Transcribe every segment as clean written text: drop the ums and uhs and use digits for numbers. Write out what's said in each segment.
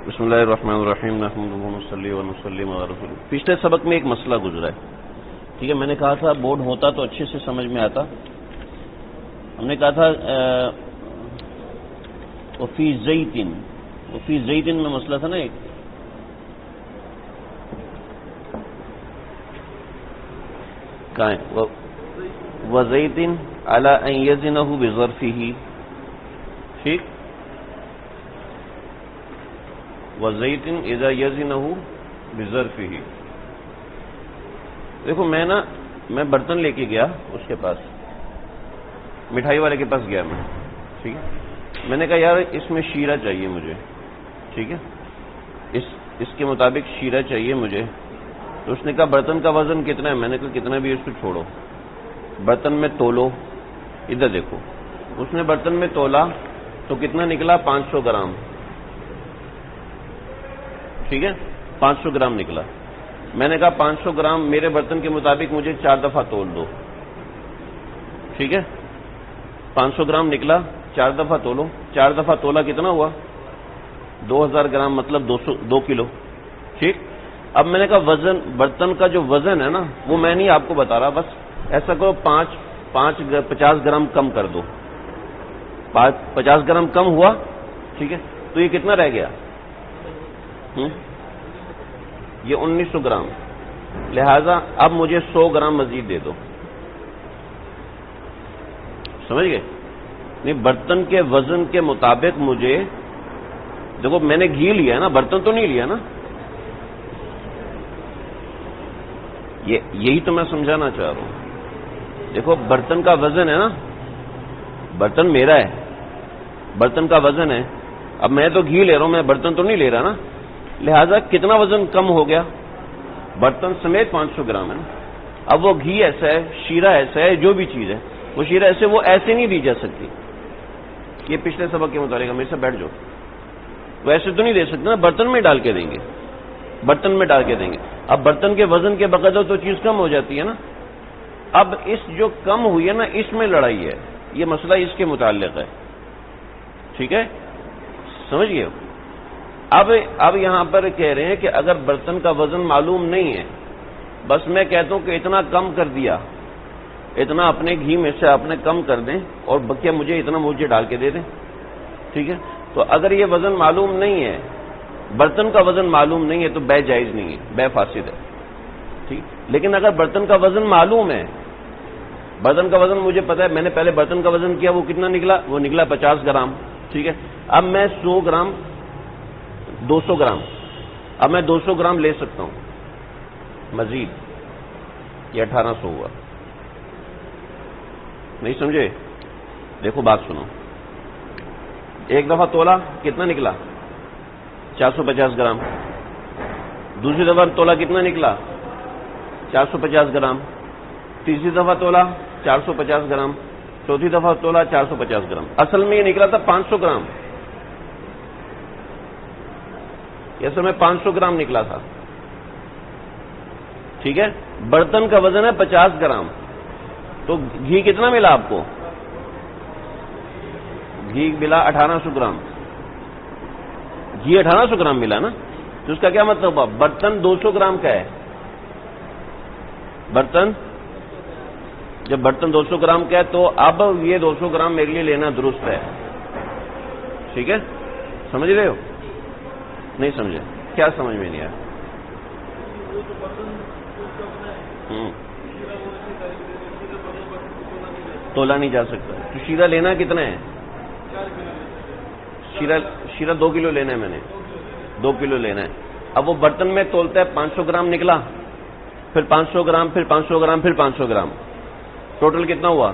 بسم اللہ الرحمن الرحیم نحمدہ ونصلی ونسلم علی رسول اللہ۔ پچھلے سبق میں ایک مسئلہ گزرا ہے، ٹھیک ہے۔ میں نے کہا تھا بورڈ ہوتا تو اچھے سے سمجھ میں آتا۔ ہم نے کہا تھا وفی زیتن میں مسئلہ تھا نا ایک، کہاں ہے وزیتن علی ان یزنہ بظرفہ، ٹھیک، وزیتن اذا یزنہ بظرفہ۔ دیکھو میں برتن لے کے گیا اس کے پاس، مٹھائی والے کے پاس گیا میں، ٹھیک ہے۔ میں نے کہا یار اس میں شیرہ چاہیے مجھے، ٹھیک ہے، اس کے مطابق شیرہ چاہیے مجھے۔ تو اس نے کہا برتن کا وزن کتنا ہے؟ میں نے کہا کتنا بھی اس کو چھوڑو، برتن میں تولو، ادھر دیکھو۔ اس نے برتن میں تولا تو کتنا نکلا؟ 500 گرام، ٹھیک ہے، 500 گرام نکلا۔ میں نے کہا 500 گرام میرے برتن کے مطابق مجھے 4 دفعہ تول دو، ٹھیک ہے۔ 500 گرام نکلا، 4 دفعہ تولو، 4 دفعہ تولا کتنا ہوا؟ 2000 گرام، مطلب 2 کلو، ٹھیک۔ اب میں نے کہا وزن، برتن کا جو وزن ہے نا وہ میں نہیں آپ کو بتا رہا، بس ایسا کرو 50 گرام کم کر دو، 50 گرام کم ہوا، ٹھیک ہے۔ تو یہ کتنا رہ گیا؟ یہ 1900 گرام، لہذا اب مجھے 100 گرام مزید دے دو، سمجھ گئے؟ نہیں، برتن کے وزن کے مطابق مجھے، دیکھو میں نے گھی لیا ہے نا، برتن تو نہیں لیا نا، یہی تو میں سمجھانا چاہ رہا ہوں۔ دیکھو برتن کا وزن ہے نا، برتن میرا ہے، برتن کا وزن ہے، اب میں تو گھی لے رہا ہوں، میں برتن تو نہیں لے رہا نا، لہذا کتنا وزن کم ہو گیا؟ برتن سمیت 500 گرام ہے نا۔ اب وہ گھی ایسا ہے، شیرہ ایسا ہے، جو بھی چیز ہے وہ شیرہ ایسے، وہ ایسے نہیں دی جا سکتی۔ یہ پچھلے سبق کے مطابق میرے سے بیٹھ جاؤ، وہ ایسے تو نہیں دے سکتے نا، برتن میں ڈال کے دیں گے، برتن میں ڈال کے دیں گے۔ اب برتن کے وزن کے بقدر تو چیز کم ہو جاتی ہے نا۔ اب اس جو کم ہوئی ہے نا، اس میں لڑائی ہے، یہ مسئلہ اس کے متعلق ہے، ٹھیک ہے، سمجھ گئے؟ اب یہاں پر کہہ رہے ہیں کہ اگر برتن کا وزن معلوم نہیں ہے، بس میں کہتا ہوں کہ اتنا کم کر دیا، اتنا اپنے گھی میں سے آپ نے کم کر دیں اور بقیہ مجھے اتنا مجھے ڈال کے دے دیں، ٹھیک ہے۔ تو اگر یہ وزن معلوم نہیں ہے، برتن کا وزن معلوم نہیں ہے، تو بے جائز نہیں ہے، بے فاسد ہے، ٹھیک۔ لیکن اگر برتن کا وزن معلوم ہے، برتن کا وزن مجھے پتا ہے، میں نے پہلے برتن کا وزن کیا، وہ کتنا نکلا؟ وہ نکلا 50 گرام، ٹھیک ہے۔ اب میں 100 گرام، 200 گرام، اب میں 200 گرام لے سکتا ہوں مزید، یہ 1800 ہوا، نہیں سمجھے؟ دیکھو بات سنو، ایک دفعہ تولا کتنا نکلا؟ 450 گرام، دوسری دفعہ تولا کتنا نکلا؟ 450 گرام، تیسری دفعہ تولا 450 گرام، چوتھی دفعہ تولا 450 گرام، اصل میں یہ نکلا تھا 500 گرام، یہ اصل میں 500 گرام نکلا تھا، ٹھیک ہے۔ برتن کا وزن ہے 50 گرام، تو گھی کتنا ملا آپ کو؟ گھی ملا 1800 گرام، گھی 1800 گرام ملا نا، تو اس کا کیا مطلب ہوا؟ برتن 200 گرام کا ہے، برتن جب برتن 200 گرام کا ہے تو اب یہ 200 گرام میرے لیے لینا درست ہے، ٹھیک ہے، سمجھ رہے ہو؟ نہیں سمجھے؟ کیا سمجھ میں نہیں آیا؟ تولا نہیں جا سکتا، تو شیرہ لینا کتنا ہے؟ شیرہ 2 کلو لینا ہے، میں نے 2 کلو لینا ہے۔ اب وہ برتن میں تولتا ہے 500 گرام نکلا، پھر 500 گرام، پھر 500 گرام، پھر 500 گرام، ٹوٹل کتنا ہوا؟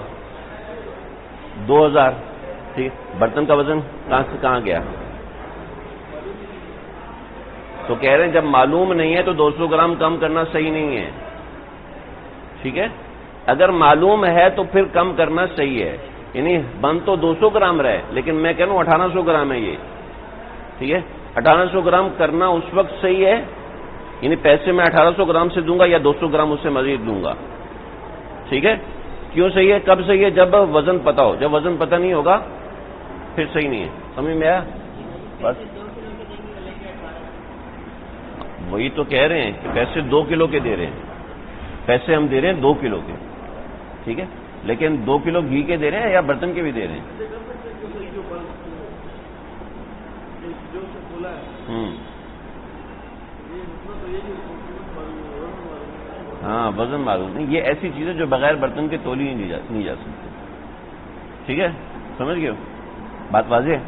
2000، ٹھیک۔ برتن کا وزن کہاں سے کہاں گیا؟ تو کہہ رہے ہیں جب معلوم نہیں ہے تو 200 گرام کم کرنا صحیح نہیں ہے، ٹھیک ہے۔ اگر معلوم ہے تو پھر کم کرنا صحیح ہے، یعنی بند تو 200 گرام رہے، لیکن میں کہہ رہا ہوں 1800 گرام ہے یہ، ٹھیک ہے۔ 1800 گرام کرنا اس وقت صحیح ہے، یعنی پیسے میں 1800 گرام سے دوں گا یا 200 گرام اس سے مزید دوں گا، ٹھیک ہے۔ کیوں صحیح ہے؟ کب صحیح ہے؟ جب وزن پتا ہو، جب وزن پتہ نہیں ہوگا پھر صحیح نہیں ہے، سمجھ میں آیا؟ بس وہی تو کہہ رہے ہیں کہ پیسے 2 کلو کے دے رہے ہیں، پیسے ہم دے رہے ہیں 2 کلو کے، ٹھیک ہے، لیکن 2 کلو گھی کے دے رہے ہیں یا برتن کے بھی دے رہے ہیں؟ ہاں وزن معلوم نہیں، یہ ایسی چیزیں جو بغیر برتن کے تولی نہیں جا سکتی، ٹھیک ہے، سمجھ گئے ہو بات واضح ہے؟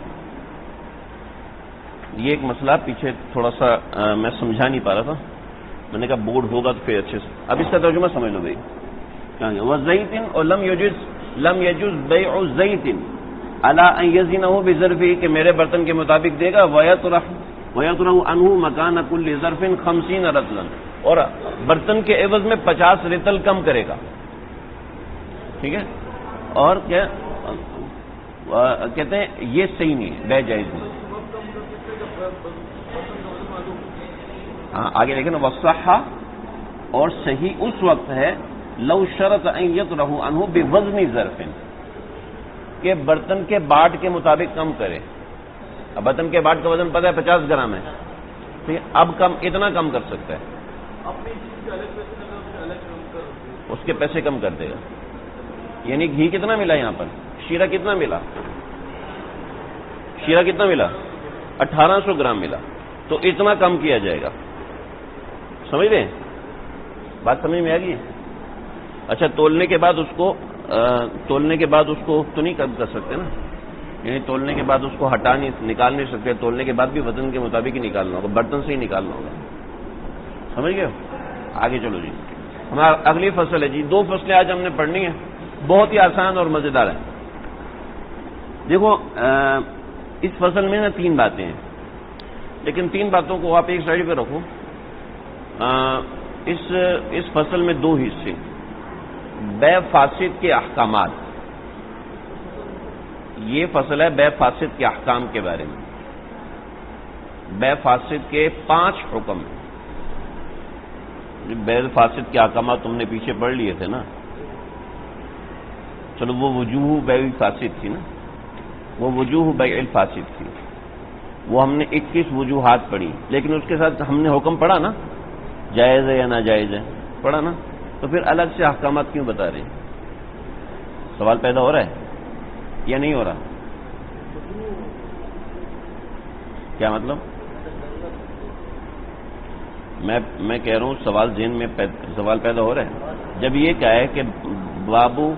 یہ ایک مسئلہ پیچھے تھوڑا سا میں سمجھا نہیں پا رہا تھا، میں نے کہا بورڈ ہوگا تو پھر اچھے سے، اب اس کا ترجمہ سمجھ لو بھائی، وزیت اور لم یجوز بیع الزیت علی ان یزنہ بظرفہ، کہ میرے برتن کے مطابق دے گا، ویطرح عنہ مکان کل ظرف 50 رطلا، اور برتن کے عوض میں 50 رطل کم کرے گا، ٹھیک ہے، اور کیا کہتے ہیں یہ صحیح نہیں ہے، بے جائز نہیں۔ ہاں آگے دیکھیں نا، وصحہ، اور صحیح اس وقت ہے لو شرط ان یطرح عنہ بوزن ظرف، کہ برتن کے باٹ کے مطابق کم کرے، اب برتن کے باٹ کا وزن پتہ ہے 50 گرام ہے، ٹھیک ہے، اب اتنا کم کر سکتا ہے، اس کے پیسے کم کر دے گا، یعنی گھی کتنا ملا یہاں پر، شیرہ کتنا ملا، شیرہ کتنا ملا 1800 گرام ملا، تو اتنا کم کیا جائے گا، سمجھ رہے ہیں بات، سمجھ میں آ گئی؟ اچھا تولنے کے بعد اس کو تو نہیں کم کر سکتے نا، یعنی تولنے کے بعد اس کو نکال نہیں سکتے، تولنے کے بعد بھی وزن کے مطابق ہی نکالنا ہوگا، برتن سے ہی نکالنا ہوگا، سمجھ گئے؟ آگے چلو جی، ہمارا اگلی فصل ہے جی، 2 فصلیں آج ہم نے پڑھنی ہیں، بہت ہی آسان اور مزیدار ہیں۔ دیکھو اس فصل میں نا 3 باتیں ہیں، لیکن 3 باتوں کو آپ ایک سائڈ پہ رکھو، اس فصل میں 2 حصے، بے فاسد کے احکامات، یہ فصل ہے بے فاسد کے احکام کے بارے میں، بے فاسد کے 5 حکم، بے فاسد کے احکامات تم نے پیچھے پڑھ لیے تھے نا، چلو وہ وجوہ بیع فاسد تھی نا، وہ وجوہ بیع الفاسد تھی، وہ ہم نے 21 وجوہات پڑھی، لیکن اس کے ساتھ ہم نے حکم پڑھا نا، جائز ہے یا ناجائز ہے، پڑھا نا، تو پھر الگ سے احکامات کیوں بتا رہے ہیں؟ سوال پیدا ہو رہا ہے یا نہیں ہو رہا؟ کیا مطلب؟ میں کہہ رہا ہوں سوال ذہن میں سوال پیدا ہو رہا ہے، جب یہ کہا ہے کہ بابو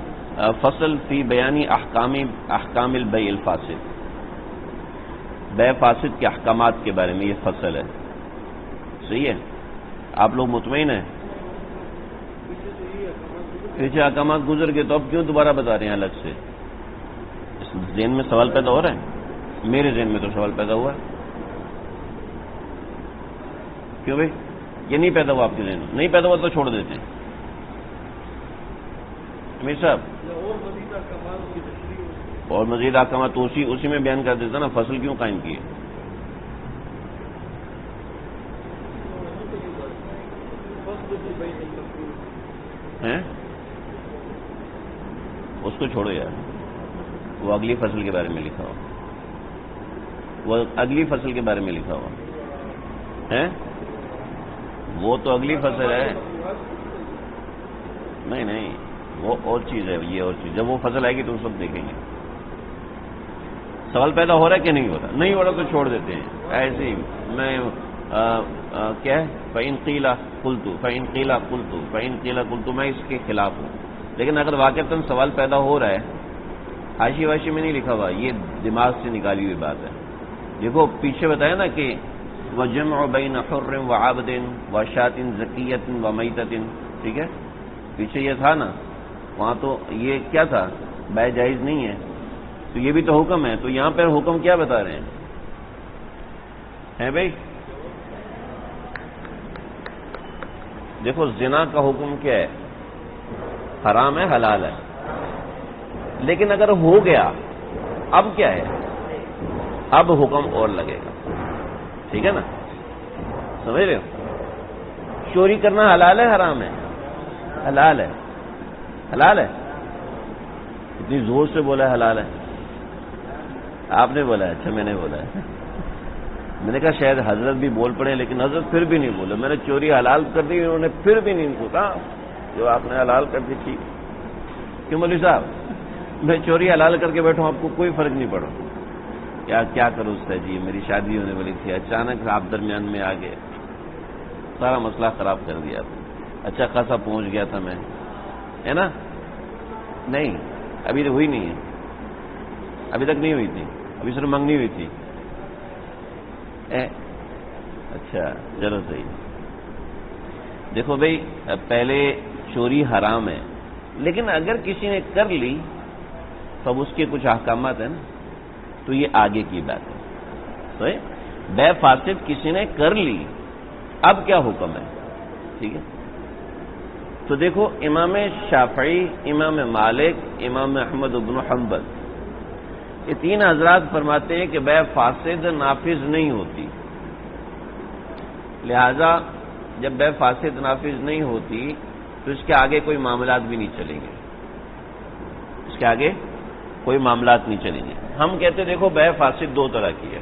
فصل فی بیانی احکام البیع الفاسد، بے فاسد کے احکامات کے بارے میں یہ فصل ہے، صحیح ہے؟ آپ لوگ مطمئن ہیں؟ پیچھے احکامات گزر گئے تو اب کیوں دوبارہ بتا رہے ہیں الگ سے؟ اس ذہن میں سوال پیدا ہو رہا ہے؟ میرے ذہن میں تو سوال پیدا ہوا ہے، کیوں بھائی؟ یہ نہیں پیدا ہوا آپ کے ذہن میں؟ نہیں پیدا ہوا تو چھوڑ دیتے ہیں امیر صاحب، اور مزید احکامات تو اسی میں بیان کر دیتا نا، فصل کیوں قائم کیے؟ اس کو چھوڑو یار، وہ اگلی فصل کے بارے میں لکھا ہوا، وہ اگلی فصل کے بارے میں لکھا ہوا ہے، وہ تو اگلی فصل ہے، نہیں وہ اور چیز ہے، یہ اور چیز، جب وہ فصل آئے گی تو اس وقت دیکھیں گے۔ سوال پیدا ہو رہا ہے کہ نہیں ہو رہا؟ نہیں ہو رہا تو چھوڑ دیتے ہیں ایسے ہی، میں کیا ہے، فَإِن قِيلَ قُلْتُ، میں اس کے خلاف ہوں، لیکن اگر واقعتاً سوال پیدا ہو رہا ہے، حاشی واشی میں نہیں لکھا ہوا، یہ دماغ سے نکالی ہوئی بات ہے۔ دیکھو پیچھے بتایا نا کہ وَجَمْعُ بَيْنَ حُرٍّ وَعَبْدٍ وَشَاةٍ زَكِيَّةٍ وَمَيْتَةٍ، ٹھیک ہے، پیچھے یہ تھا نا، وہاں تو یہ کیا تھا، بے جائز نہیں ہے، تو یہ بھی تو حکم ہے، تو یہاں پر حکم کیا بتا رہے ہیں بھائی؟ دیکھو زنا کا حکم کیا ہے، حرام ہے حلال ہے، لیکن اگر ہو گیا اب کیا ہے، اب حکم اور لگے گا، ٹھیک ہے نا، سمجھ رہے ہو؟ چوری کرنا حلال ہے حرام ہے؟ حلال ہے، حلال ہے، اتنی زور سے بولا ہے حلال ہے، آپ نے بولا ہے؟ اچھا میں نے بولا ہے، میں نے کہا شاید حضرت بھی بول پڑے، لیکن حضرت پھر بھی نہیں بولے. میں نے چوری حلال کر دی، انہوں نے پھر بھی نہیں پوچھا جو آپ نے حلال کر دی تھی. کیوں مولوی صاحب میں چوری حلال کر کے بیٹھوں، آپ کو کوئی فرق نہیں پڑا. کیا کروں اس سے جی، میری شادی ہونے والی تھی، اچانک آپ درمیان میں آ گئے، سارا مسئلہ خراب کر دیا. اچھا خاصا پہنچ گیا تھا میں، ہے نا؟ نہیں ابھی تو ہوئی نہیں ہے، ابھی تک نہیں ہوئی تھی، ابھی صرف منگنی ہوئی تھی. اچھا چلو صحیح. دیکھو بھائی پہلے چوری حرام ہے، لیکن اگر کسی نے کر لی تو اب اس کے کچھ احکامات ہیں نا، تو یہ آگے کی بات ہے. تو بے فاسد کسی نے کر لی، اب کیا حکم ہے؟ ٹھیک ہے، تو دیکھو امام شافعی، امام مالک، امام احمد بن حنبل، یہ تین حضرات فرماتے ہیں کہ بے فاسد نافذ نہیں ہوتی. لہذا جب بے فاسد نافذ نہیں ہوتی تو اس کے آگے کوئی معاملات بھی نہیں چلیں گے، اس کے آگے کوئی معاملات نہیں چلیں گے. ہم کہتے دیکھو بے فاسد دو طرح کی ہے،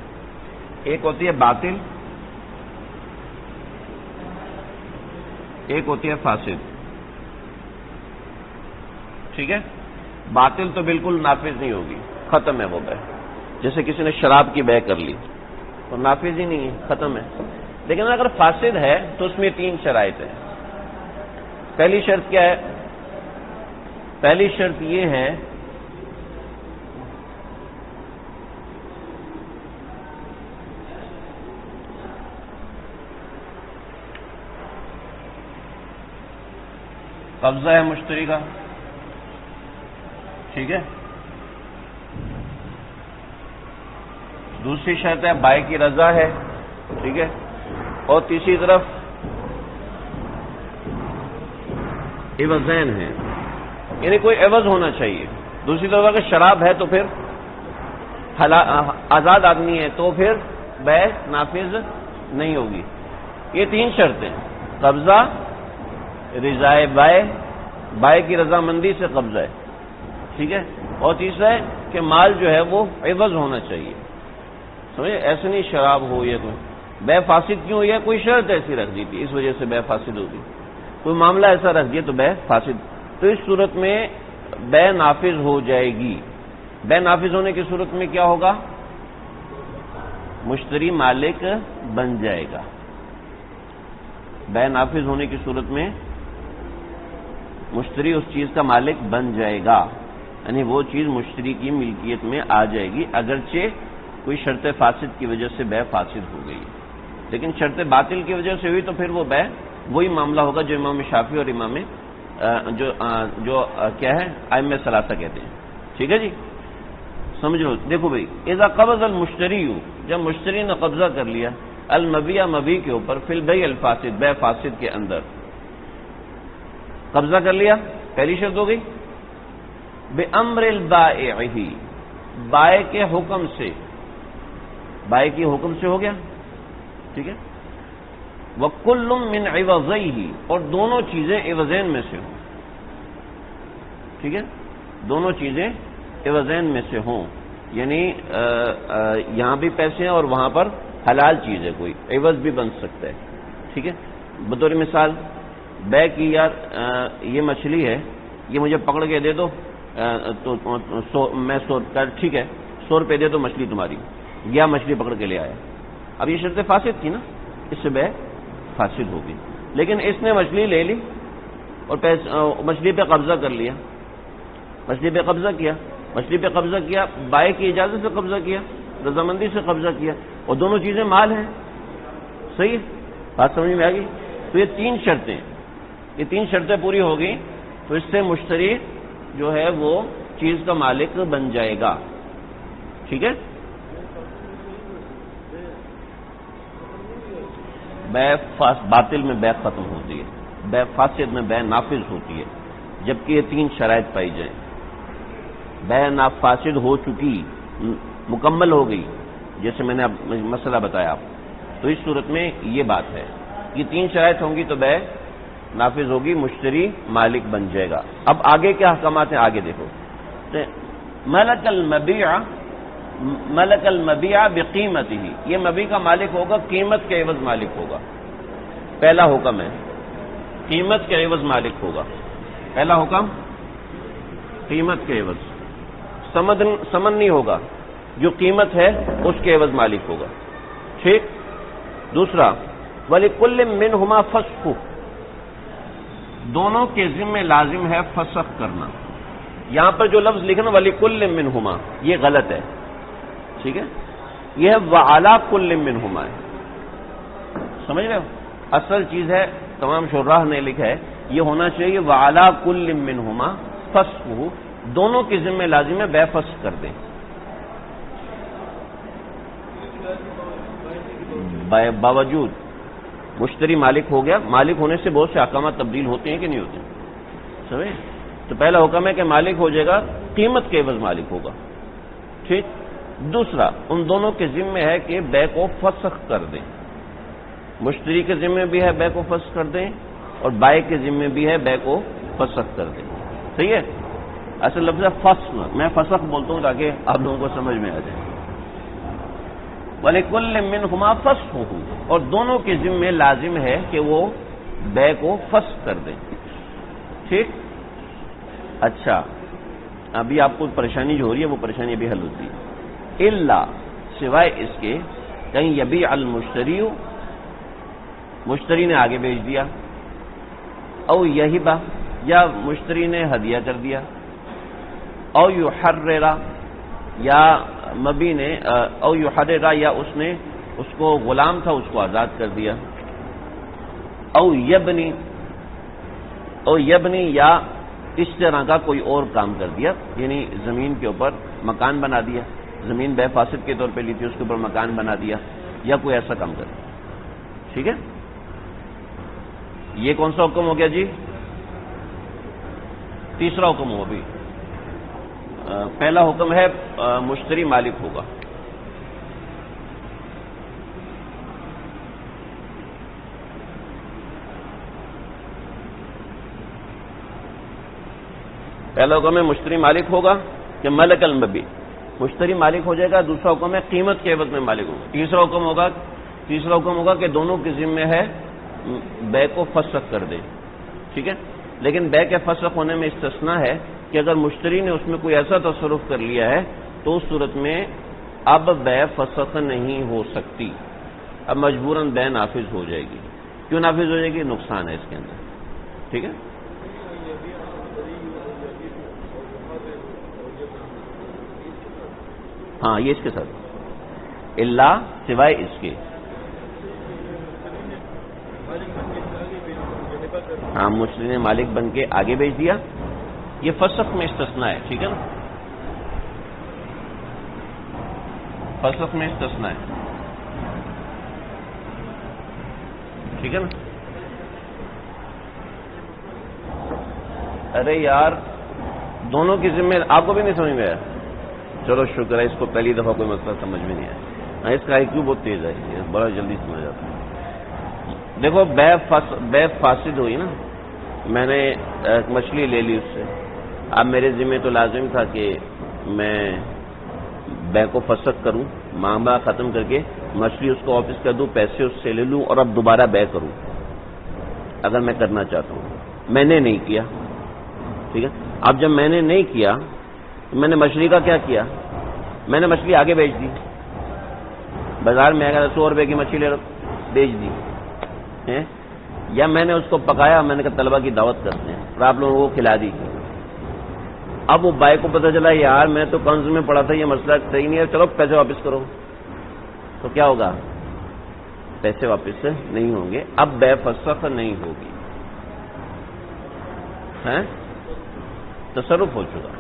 ایک ہوتی ہے باطل، ایک ہوتی ہے فاسد. ٹھیک ہے، باطل تو بالکل نافذ نہیں ہوگی، ختم ہے وہ بے. جیسے کسی نے شراب کی بے کر لی تو نافذ ہی نہیں ہے، ختم ہے. لیکن اگر فاسد ہے تو اس میں تین شرائط ہیں. پہلی شرط کیا ہے؟ پہلی شرط یہ ہے قبضہ ہے مشتری کا. ٹھیک ہے، دوسری شرط ہے بائع کی رضا ہے. ٹھیک ہے، اور تیسری طرف عوضین ہے، یعنی کوئی عوض ہونا چاہیے. دوسری طرف اگر شراب ہے تو پھر آزاد آدمی ہے تو پھر بے نافذ نہیں ہوگی. یہ تین شرطیں، قبضہ، رضائے بائع کی رضامندی سے قبضہ ہے. ٹھیک ہے، اور تیسرا ہے کہ مال جو ہے وہ عوض ہونا چاہیے. سمجھے؟ ایسے نہیں شراب ہو یا کوئی بے فاسد کیوں ہوئی ہے؟ کوئی شرط ایسی رکھ دی تھی، اس وجہ سے بے فاسد ہوگی. کوئی معاملہ ایسا رکھ دیا تو بے فاسد. تو اس صورت میں بے نافذ ہو جائے گی. بے نافذ ہونے کی صورت میں کیا ہوگا؟ مشتری مالک بن جائے گا. بے نافذ ہونے کی صورت میں مشتری اس چیز کا مالک بن جائے گا، یعنی وہ چیز مشتری کی ملکیت میں آ جائے گی، اگرچہ کوئی شرط فاسد کی وجہ سے بے فاسد ہو گئی. لیکن شرط باطل کی وجہ سے ہوئی تو پھر وہ بے وہی معاملہ ہوگا جو امام شافعی اور امام جو کیا ہے ائمہ ثلاثہ کہتے ہیں. ٹھیک ہے جی، سمجھ لو. دیکھو بھائی اذا قبض المشتری، جب مشتری نے قبضہ کر لیا المبیع مبیع کے اوپر، فی البیع الفاسد، بے فاسد کے اندر قبضہ کر لیا، پہلی شرط ہو گئی. بِأَمْرِ الْبَائِعِ، بائع کے حکم سے، بائع کے حکم سے ہو گیا. ٹھیک ہے، وَكُلٌّ مِّنْ عِوَضَيْهِ، اور دونوں چیزیں عوضین میں سے ہوں. ٹھیک ہے، دونوں چیزیں عوضین میں سے ہوں، یعنی یہاں بھی پیسے ہیں اور وہاں پر حلال چیز ہے، کوئی عوض بھی بن سکتا ہے. ٹھیک ہے، بطور مثال بے کی یار یہ مچھلی ہے، یہ مجھے پکڑ کے دے دو تو میں ٹھیک ہے 100 روپے دے دو مچھلی تمہاری. یا مچھلی پکڑ کے لے آیا، اب یہ شرط فاسد تھی نا، اس سے بے فاسد ہوگی. لیکن اس نے مچھلی لے لی اور مچھلی پہ قبضہ کر لیا، مچھلی پہ قبضہ کیا، مچھلی پہ قبضہ کیا، بائع کی اجازت سے قبضہ کیا، رضامندی سے قبضہ کیا، اور دونوں چیزیں مال ہیں. صحیح ہے، بات سمجھ میں آ گئی. تو یہ تین شرطیں پوری ہو گئی تو اس سے مشتری جو ہے وہ چیز کا مالک بن جائے گا. ٹھیک ہے، بے باطل میں بے ختم ہوتی ہے، بے فاسد میں بے نافذ ہوتی ہے، جبکہ یہ تین شرائط پائی جائیں. بے فاسد ہو چکی، مکمل ہو گئی، جیسے میں نے اب مسئلہ بتایا آپ. تو اس صورت میں یہ بات ہے، یہ تین شرائط ہوں گی تو بے نافذ ہوگی، مشتری مالک بن جائے گا. اب آگے کیا احکامات ہیں؟ آگے دیکھو. ملک المبیع ملک المبیع بقیمتہ، یہ مبیع کا مالک ہوگا، قیمت کے عوض مالک ہوگا. پہلا حکم ہے قیمت کے عوض مالک ہوگا. پہلا حکم قیمت کے عوض، سمن نہیں ہوگا، جو قیمت ہے اس کے عوض مالک ہوگا. ٹھیک. دوسرا وَلِكُلٍّ مِّنْهُمَا فَسْخُ، دونوں کے ذمہ لازم ہے فسخ کرنا. یہاں پر جو لفظ لکھنا وَلِكُلٍّ مِّنْهُمَا یہ غلط ہے. ٹھیک ہے، یہ ہے وَعَلَىٰ كُلٍّ مِّنْهُمَا ہے. سمجھ رہے ہو؟ اصل چیز ہے، تمام شراح نے لکھا ہے یہ ہونا چاہیے وَعَلَىٰ كُلٍّ مِّنْهُمَا فَسْخُ، دونوں کے ذمہ لازم ہے بے فسخ کر دیں. باوجود مشتری مالک ہو گیا، مالک ہونے سے بہت سے احکامات تبدیل ہوتے ہیں کہ نہیں ہوتے؟ سمجھے؟ تو پہلا حکم ہے کہ مالک ہو جائے گا، قیمت کے عوض مالک ہوگا. ٹھیک. دوسرا ان دونوں کے ذمہ ہے کہ بے کو فسخ کر دیں. مشتری کے ذمہ بھی ہے بے کو فسخ کر دیں، اور بائع کے ذمہ بھی ہے بے کو فسخ کر دیں. صحیح ہے؟ اصل لفظ ہے فسخ، میں فسخ بولتا ہوں تاکہ آپ لوگوں کو سمجھ میں آ جائے. وَلِكُلٍّ مِّنْهُمَا فَسْخُ، اور دونوں کے ذمہ لازم ہے کہ وہ بے کو فسخ کر دیں. ٹھیک. اچھا، ابھی آپ کو پریشانی جو ہو رہی ہے وہ پریشانی ابھی حل ہوتی ہے. الا، سوائے اس کے کہیں یبیع المشتری، مشتری نے آگے بیچ دیا، او یہبہ، یا مشتری نے ہدیہ کر دیا، او یحرر، یا مبی نے او یحرر، یا اس نے اس کو غلام تھا اس کو آزاد کر دیا، او یبنی، یا اس طرح کا کوئی اور کام کر دیا، یعنی زمین کے اوپر مکان بنا دیا، زمین بے فاسد کے طور پہ لی تھی، اس کے اوپر مکان بنا دیا، یا کوئی ایسا کام کر دیا. ٹھیک ہے. یہ کون سا حکم ہو گیا جی؟ تیسرا حکم ہو بھی. پہلا حکم ہے مشتری مالک ہوگا. پہلا حکم ہے مشتری مالک ہوگا کہ ملک المبیع، مشتری مالک ہو جائے گا. دوسرا حکم ہے قیمت کے عوض میں مالک ہوگا. تیسرا حکم ہوگا کہ دونوں کے ذمہ ہے بے کو فسخ کر دیں. ٹھیک ہے. لیکن بے کے فسخ ہونے میں استثناء ہے کہ اگر مشتری نے اس میں کوئی ایسا تصرف کر لیا ہے تو اس صورت میں اب بے فسخ نہیں ہو سکتی، اب مجبوراً بے نافذ ہو جائے گی. کیوں نافذ ہو جائے گی؟ نقصان ہے اس کے اندر. ٹھیک ہے. ہاں، یہ اس کے ساتھ اللہ سوائے اس کے. ہاں، مشتری نے مالک بن کے آگے بیچ دیا، یہ فسخ میں استثناء ہے. ٹھیک ہے نا، فسخ میں استثناء ہے. ٹھیک ہے نا. ارے یار، دونوں کی ذمہ آپ کو بھی نہیں سمجھ میں آیا؟ چلو شکر ہے، اس کو پہلی دفعہ کوئی مسئلہ سمجھ میں نہیں آیا. اس کا IQ بہت تیز ہے، یہ بڑا جلدی سمجھ جاتا ہے. دیکھو، بے فاسد ہوئی نا، میں نے ایک مچھلی لے لی اس سے، اب میرے ذمہ تو لازم تھا کہ میں بے کو فسخ کروں، معاملہ ختم کر کے مچھلی اس کو واپس کر دوں، پیسے اس سے لے لوں اور اب دوبارہ بے کروں اگر میں کرنا چاہتا ہوں. میں نے نہیں کیا. ٹھیک ہے. اب جب میں نے نہیں کیا تو میں نے مچھلی کا کیا کیا؟ میں نے مچھلی آگے بیچ دی. بازار میں اگر 100 روپے کی مچھلی بیچ دی، یا میں نے اس کو پکایا، میں نے کہا طلبہ کی دعوت کرتے ہیں اور آپ لوگوں کو کھلا دی. اب وہ بھائی کو پتہ چلا یار میں تو کنز میں پڑا تھا، یہ مسئلہ صحیح نہیں ہے، چلو پیسے واپس کرو. تو کیا ہوگا؟ پیسے واپس نہیں ہوں گے، اب بے فسخ نہیں ہوگی. تصرف ہو چکا.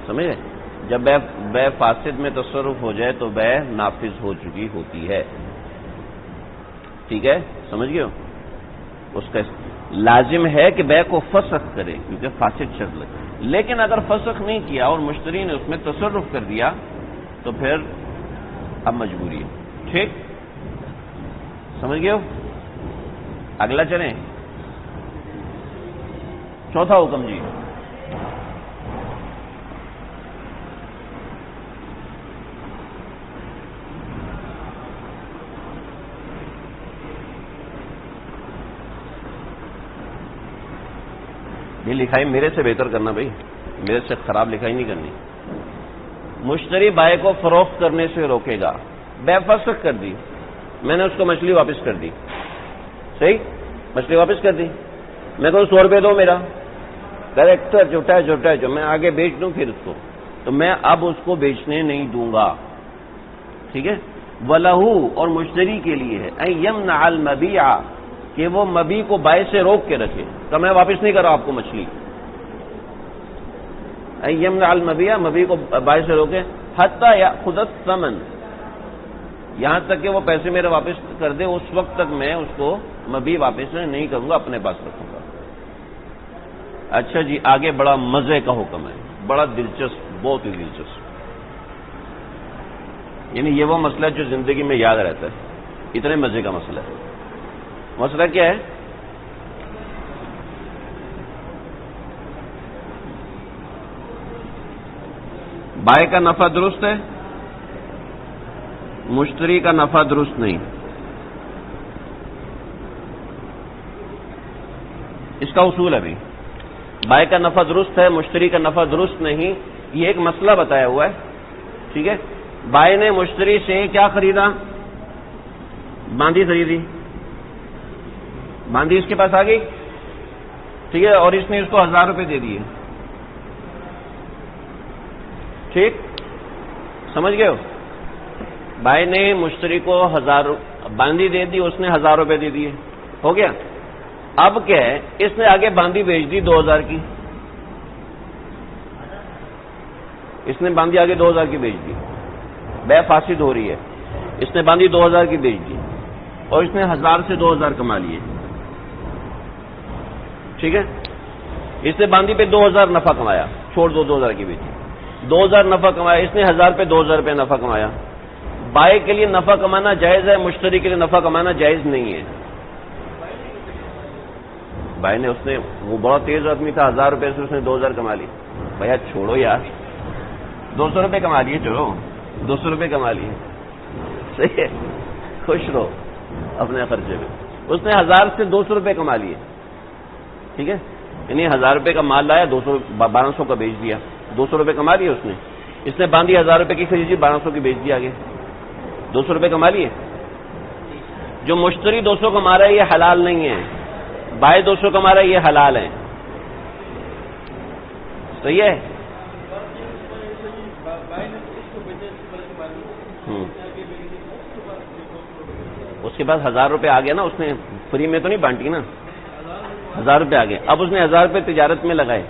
سمجھے؟ جب بے فاسد میں تصرف ہو جائے تو بے نافذ ہو چکی ہوتی ہے. ٹھیک ہے، سمجھ گئے ہو؟ اس کا لازم ہے کہ بے کو فسخ کرے کیونکہ فاسد شرط لگے. لیکن اگر فسخ نہیں کیا اور مشتری نے اس میں تصرف کر دیا تو پھر اب مجبوری ہے. ٹھیک، سمجھ گئے ہو؟ اگلا چلیں. چوتھا حکم جی. یہ لکھائی میرے سے بہتر کرنا بھائی، میرے سے خراب لکھائی نہیں کرنی. مشتری بائع کو فروخت کرنے سے روکے گا. بے فسخ کر دی، میں نے اس کو مچھلی واپس کر دی، صحیح، مچھلی واپس کر دی. میں کہوں 100 روپے دو میرا، کریکٹر جھوٹا ہے جو میں آگے بیچ دوں پھر اس کو، تو میں اب اس کو بیچنے نہیں دوں گا. ٹھیک ہے. وَلَهُ اور مشتری کے لیے ہے ان يمنع المبيع کہ وہ مبیع کو بائع سے روک کے رکھے کہ میں واپس نہیں کر رہا آپ کو مچھلی. ان يمنع المبيع مبیع کو بائع سے روکے حتى يأخذ الثمن یہاں تک کہ وہ پیسے میرے واپس کر دے، اس وقت تک میں اس کو مبیع واپس نہیں کروں گا، اپنے پاس رکھوں گا. اچھا جی، آگے بڑا مزے کا حکم ہے، بڑا دلچسپ، بہت ہی دلچسپ. یعنی یہ وہ مسئلہ جو زندگی میں یاد رہتا ہے، اتنے مزے کا مسئلہ ہے. مسئلہ کیا ہے؟ بائع کا نفع درست ہے، مشتری کا نفع درست نہیں. اس کا اصول ہے بھی، بائع کا نفع درست ہے، مشتری کا نفع درست نہیں. یہ ایک مسئلہ بتایا ہوا ہے. ٹھیک ہے. بائع نے مشتری سے کیا خریدا؟ باندھی خریدی. باندھی اس کے پاس آ گئی، ٹھیک ہے، اور اس نے اس کو 1000 روپے دے دیے. ٹھیک، سمجھ گئے ہو؟ بھائی نے مشتری کو 1000 باندھی دے دی، اس نے 1000 روپے دے دیے، ہو گیا. اب کیا ہے، اس نے آگے باندھی بیچ دی 2000 کی. اس نے باندھی آگے 2000 کی بیچ دی، بے فاسد ہو رہی ہے. اس نے باندھی 2000 کی بیچ دی اور اس نے 1000 سے 2000 کما لیے. ٹھیک ہے. اس نے باندھی پہ 2000 نفع کمایا، چھوڑ دو 2000 کی بیچی، 2000 نفع کمایا. اس نے 1000 پہ 2000 روپے نفع کمایا. بائع کے لیے نفع کمانا جائز ہے، مشتری کے لیے نفع کمانا جائز نہیں ہے. بھائی نے اس نے وہ بڑا تیز آدمی تھا، 1000 روپے سے اس نے 2000 کما لی. بھیا چھوڑو یار، 200 روپے کما لیے، چلو 200 روپے کما لیے، صحیح ہے، خوش رہو اپنے خرچے میں. اس نے 1000 سے 200 روپے کما لیے. ٹھیک ہے. یعنی 1000 روپے کا مال لایا، 1200 کا بیچ دیا، 200 روپے کما لیے اس نے. اس نے باندھی 1000 روپے کی خریدی، 1200 کی بیچ دی آگے، 200 روپے کما لیے. جو مشتری 200 کما رہا ہے یہ حلال نہیں ہے، بائع 200 کما رہا ہے یہ حلال ہے. صحیح ہے. اس کے بعد 1000 روپے آ گیا نا، اس نے فری میں تو نہیں بانٹی نا، 1000 روپے آ گئے. اب اس نے 1000 روپے تجارت میں لگائے،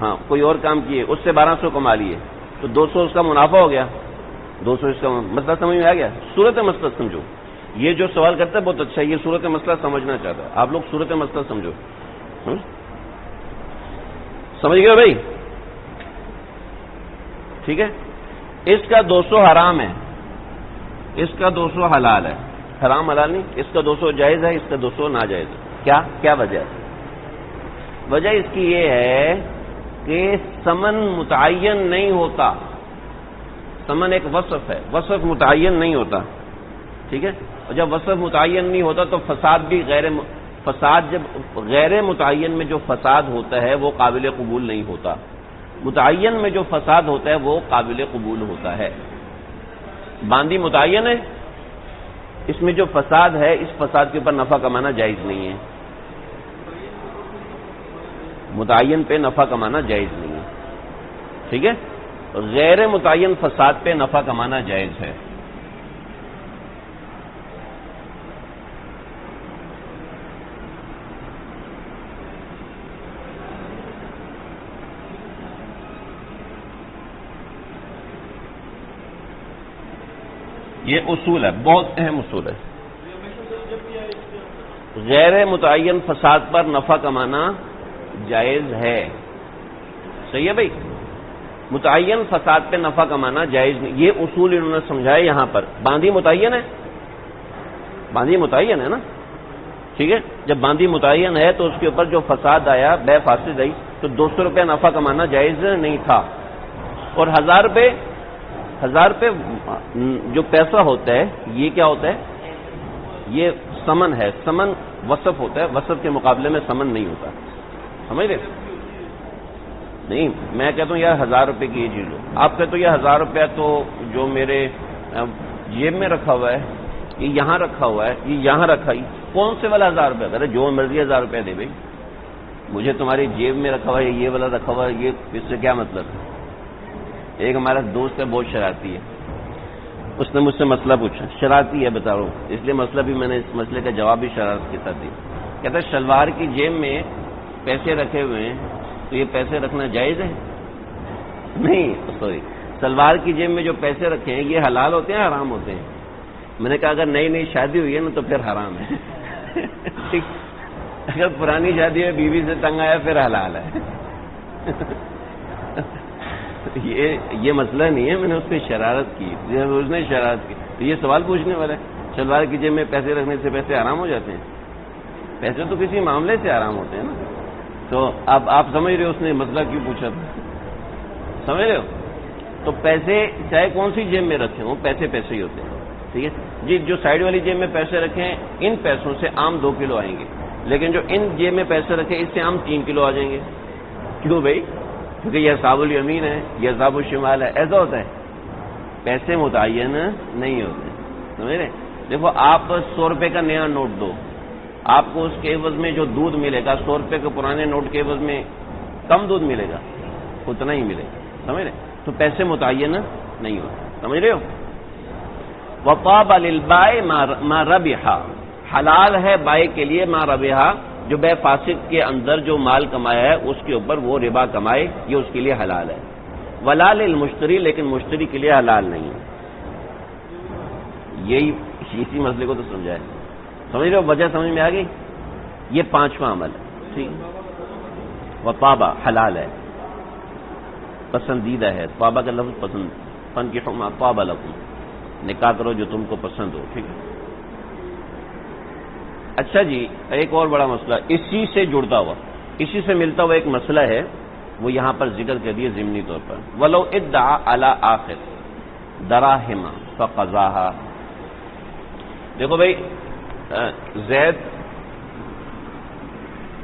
ہاں کوئی اور کام کیے، اس سے 1200 کما لیے، تو 200 اس کا منافع ہو گیا. 200 اس کا مسئلہ سمجھ میں آ گیا. صورت مسئلہ سمجھو. یہ جو سوال کرتا ہے بہت اچھا ہے، یہ صورت مسئلہ سمجھنا چاہتا ہے. آپ لوگ صورت مسئلہ سمجھو. سمجھ گئے بھائی؟ ٹھیک ہے. اس کا 200 حرام ہے، اس کا 200 حلال ہے. حرام حلال نہیں، اس کا 200 جائز ہے، اس کا 200 ناجائز ہے. کیا وجہ ہے؟ وجہ اس کی یہ ہے کہ ثمن متعین نہیں ہوتا. ثمن ایک وصف ہے، وصف متعین نہیں ہوتا. ٹھیک ہے. اور جب وصف متعین نہیں ہوتا تو فساد بھی جب غیر متعین میں جو فساد ہوتا ہے وہ قابل قبول نہیں ہوتا. متعین میں جو فساد ہوتا ہے وہ قابل قبول ہوتا ہے. باندھی متعین ہے، اس میں جو فساد ہے اس فساد کے اوپر نفع کمانا جائز نہیں ہے. متعین پہ نفع کمانا جائز نہیں ہے. ٹھیک ہے. غیر متعین فساد پہ نفع کمانا جائز ہے. یہ اصول ہے، بہت اہم اصول ہے. غیر متعین فساد پر نفع کمانا جائز ہے. صحیح ہے بھائی. متعین فساد پہ نفع کمانا جائز نہیں. یہ اصول انہوں نے سمجھایا یہاں پر. باندھی متعین ہے، باندھی متعین ہے نا. ٹھیک ہے. جب باندھی متعین ہے تو اس کے اوپر جو فساد آیا، بے فاسد آئی، تو 200 روپے نفع کمانا جائز نہیں تھا. اور 1000 روپے جو پیسہ ہوتا ہے یہ کیا ہوتا ہے؟ یہ ثمن ہے. ثمن وصف ہوتا ہے، وصف کے مقابلے میں ثمن نہیں ہوتا. سمجھ رہے؟ نہیں، میں کہتا ہوں یار 1000 روپے کی یہ چیز لو، آپ کہتے ہو یہ 1000 روپیہ تو جو میرے جیب میں رکھا ہوا ہے، یہ یہاں رکھا ہوا ہے، یہ یہاں رکھا ہی، کون سے والا 1000 روپیہ؟ کہتے جو مرضی 1000 روپیہ دے بھائی، مجھے تمہاری جیب میں رکھا ہوا ہے یہ والا رکھا ہوا ہے، یہ اس سے کیا مطلب ہے؟ ایک ہمارا دوست ہے بہت شرارتی ہے، اس نے مجھ سے مسئلہ پوچھا، شرارتی ہے بتا رہا ہوں، اس لیے مسئلہ بھی میں نے اس مسئلے کا جواب بھی شرارت کے ساتھ دیا۔ کہتا ہے شلوار کی جیب میں پیسے رکھے ہوئے ہیں تو یہ پیسے رکھنا جائز ہے؟ نہیں سوری، شلوار کی جیب میں جو پیسے رکھے ہیں یہ حلال ہوتے ہیں حرام ہوتے ہیں؟ میں نے کہا اگر نئی نئی شادی ہوئی ہے نا تو پھر حرام ہے، ٹھیک، اگر پرانی شادی ہے بیوی سے تنگ آیا پھر حلال ہے۔ یہ مسئلہ نہیں ہے، میں نے اس پہ شرارت کی، اس نے شرارت کی، تو یہ سوال پوچھنے والا ہے شلوار کی جیب میں پیسے رکھنے سے پیسے حرام ہو جاتے ہیں؟ پیسے تو کسی معاملے سے حرام ہوتے ہیں نا۔ تو اب آپ سمجھ رہے ہو اس نے مسئلہ کیوں پوچھا تھا؟ سمجھ رہے ہو؟ تو پیسے چاہے کون سی جیب میں رکھے ہوں پیسے پیسے ہی ہوتے ہیں، ٹھیک ہے جی۔ جو سائڈ والی جیب میں پیسے رکھے ہیں ان پیسوں سے عام 2 کلو آئیں گے، لیکن جو ان جیب میں پیسے رکھے اس سے عام 3 کلو آ جائیں گے۔ کیوں بھائی؟ کیونکہ یہ اصحاب الیمین ہے، یہ اصحاب الشمال ہے، ایسا ہوتا ہے، پیسے متعین نہیں ہوتے، سمجھ رہے؟ دیکھو آپ 100 روپے کا نیا نوٹ دو، آپ کو اس کے عوض میں جو دودھ ملے گا 100 روپے کے پرانے نوٹ کے عوض میں کم دودھ ملے گا، اتنا ہی ملے گا، سمجھ رہے؟ تو پیسے متعین نہیں ہوتے، سمجھ رہے ہو؟ وَطَابَ لِلْبَائِعِ مَا رَبِحَ، حلال ہے بائع کے لیے ما ربح، جو بے فاسق کے اندر جو مال کمایا ہے اس کے اوپر وہ ربا کمائے، یہ اس کے لیے حلال ہے۔ وَلَا لِلْمُشْتَرِي، لیکن مشتری کے لیے حلال نہیں ہے۔ یہی اسی مسئلے کو تو سمجھا ہے، سمجھ رہے ہو؟ وجہ سمجھ میں آ گئی؟ یہ 5واں عمل ہے، ٹھیک۔ وطابہ حلال ہے، پسندیدہ ہے، طابہ کا لفظ پسند، فانکحوا ما طاب لکم، نکاح کرو جو تم کو پسند ہو، ٹھیک ہے۔ اچھا جی، ایک اور بڑا مسئلہ اسی سے جڑتا ہوا، اسی سے ملتا ہوا ایک مسئلہ ہے، وہ یہاں پر ذکر کر دیے ضمنی طور پر۔ وَلَوْ ادَّعَى عَلَىٰ آخِرٍ دَرَاهِمَ فَقَضَاهَا۔ دیکھو بھائی، زید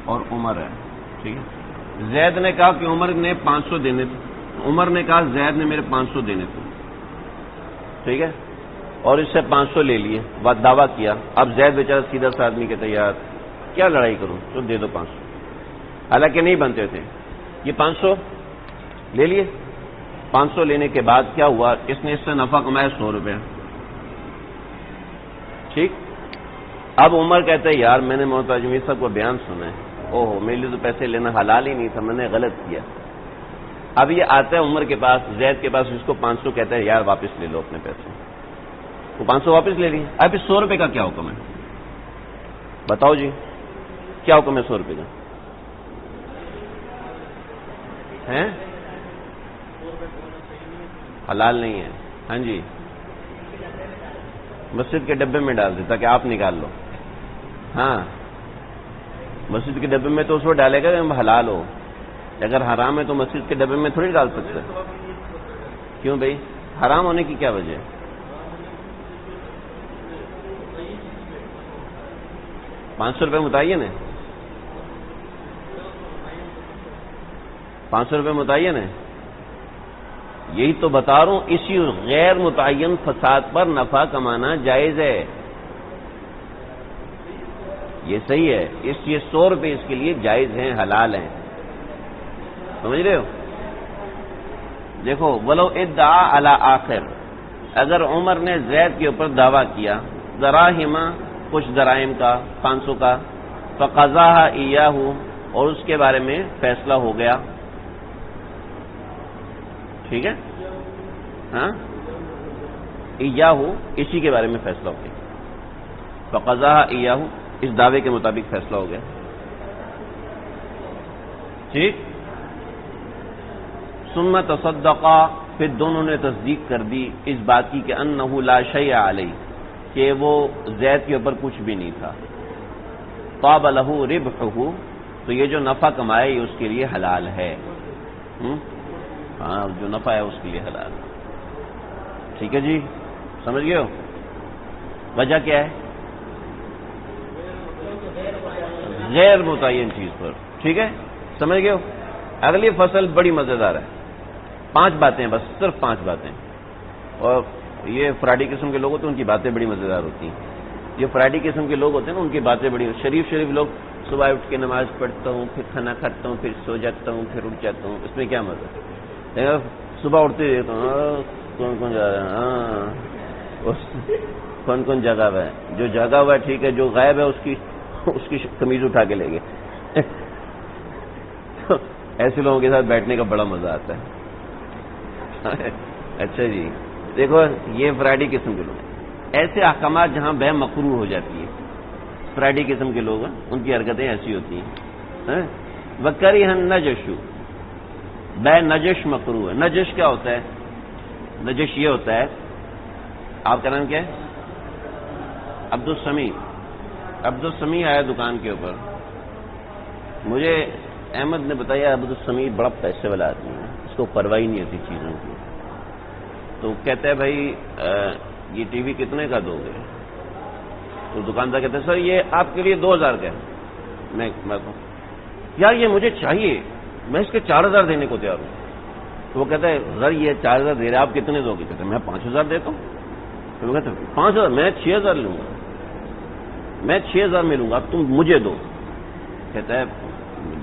اور عمر ہے، ٹھیک ہے۔ زید نے کہا کہ عمر نے 500 دینے تھے، عمر نے کہا زید نے میرے 500 دینے تھے، ٹھیک ہے، اور اس سے 500 لے لیے، بات دعویٰ کیا۔ اب زید بیچارہ سیدھا سا آدمی کہتا ہے یار کیا لڑائی کروں، تو دے دو 500، حالانکہ نہیں بنتے تھے، یہ 500 لے لیے۔ 500 لینے کے بعد کیا ہوا، اس نے اس سے نفع کمایا 100 روپے، ٹھیک۔ اب عمر کہتے ہیں یار میں نے مولانا اجمیر صاحب کو بیان سنا ہے، اوہ میرے لیے تو پیسے لینا حلال ہی نہیں تھا، میں نے غلط کیا۔ اب یہ آتا ہے عمر کے پاس، زید کے پاس، اس کو 500 کہتا ہے یار واپس لے لو اپنے پیسے، وہ 500 واپس لے لیے۔ اب اس 100 روپے کا کیا حکم ہے؟ بتاؤ جی، کیا حکم ہے 100 روپے کا؟ ہیں؟ حلال نہیں ہے، ہاں جی، مسجد کے ڈبے میں ڈال دے تاکہ آپ نکال لو۔ ہاں، مسجد کے ڈبے میں تو اس وقت ڈالے گا کہ حلال ہو، اگر حرام ہے تو مسجد کے ڈبے میں تھوڑی ڈال سکتے۔ کیوں بھائی؟ حرام ہونے کی کیا وجہ ہے؟ 500 روپے متعین ہے، 500 روپے متعین ہے، یہی تو بتا رہا ہوں، اسی غیر متعین فساد پر نفع کمانا جائز ہے، یہ صحیح ہے، یہ 100 روپے اس کے لیے جائز ہیں، حلال ہیں، سمجھ رہے ہو؟ دیکھو ولو ادعا علی آخر، اگر عمر نے زید کے اوپر دعویٰ کیا دراہم، کچھ دراہم کا 500 کا، فقضاها ایاہ، اور اس کے بارے میں فیصلہ ہو گیا، ٹھیک ہے، ہاں، ایاہ، اسی کے بارے میں فیصلہ ہو گیا، فقضاها ایاہ، اس دعوے کے مطابق فیصلہ ہو گیا، ٹھیک۔ ثم تصدقا، پھر دونوں نے تصدیق کر دی اس بات کی کہ انہ لا شیء علیہ، کہ وہ زید کے اوپر کچھ بھی نہیں تھا، طاب لہ ربحہ، تو یہ جو نفع کمائے یہ اس کے لیے حلال ہے، ہاں جو نفع ہے اس کے لیے حلال ہے، ٹھیک ہے جی، سمجھ گئے ہو؟ وجہ کیا ہے؟ غیر متعین چیز پر، ٹھیک ہے، سمجھ گئے ہو؟ اگلی فصل بڑی مزیدار ہے. 5 باتیں بس، صرف 5 باتیں. اور یہ فراڈی قسم کے لوگ ہوتے ہیں، ان کی باتیں بڑی مزیدار ہوتی ہیں. یہ فراڈی قسم کے لوگ ہوتے ہیں نا، ان کی باتیں بڑی شریف لوگ. صبح اٹھ کے نماز پڑھتا ہوں، پھر کھانا کھاتا ہوں، پھر سو جاتا ہوں، پھر اٹھ جاتا ہوں. اس میں کیا مزہ ہے؟ صبح اٹھتے دیکھتا ہوں کون جا رہا ہے، ہاں کون جگہ ہوا ہے. جو جگہ ہوا ہے ٹھیک ہے، جو غائب ہے اس کی قمیض اٹھا کے لے گئے. ایسے لوگوں کے ساتھ بیٹھنے کا بڑا مزہ آتا ہے. اچھا جی، دیکھو یہ فراڈی قسم کے لوگ. ایسے احکامات جہاں بے مکروہ ہو جاتی ہے، فراڈی قسم کے لوگ ہیں، ان کی حرکتیں ایسی ہوتی ہیں. وَكَرِهَ النَّجَشُ، بے نجش مکروہ ہے. نجش کیا ہوتا ہے؟ نجش یہ ہوتا ہے، آپ کا نام کیا ہے؟ عبدالسمیع آیا دکان کے اوپر. مجھے احمد نے بتایا عبدالسمیع بڑا پیسے والا آدمی ہے، اس کو پرواہ نہیں ہوتی چیزوں کی. تو کہتا ہے بھائی یہ ٹی وی کتنے کا دو گے؟ تو دکاندار کہتا ہے سر یہ آپ کے لیے 2000 کا ہے. میں کہوں یار یہ مجھے چاہیے، میں اس کے 4000 دینے کو تیار ہوں. تو وہ کہتا ہے سر یہ 4000 دے رہے آپ کتنے دو گے؟ کہتے ہیں میں 5000 دیتا ہوں. تو وہ کہتے ہیں 5000؟ میں 6000 لوں گا، میں 6000 میں لوں گا، تم مجھے دو. کہتا ہے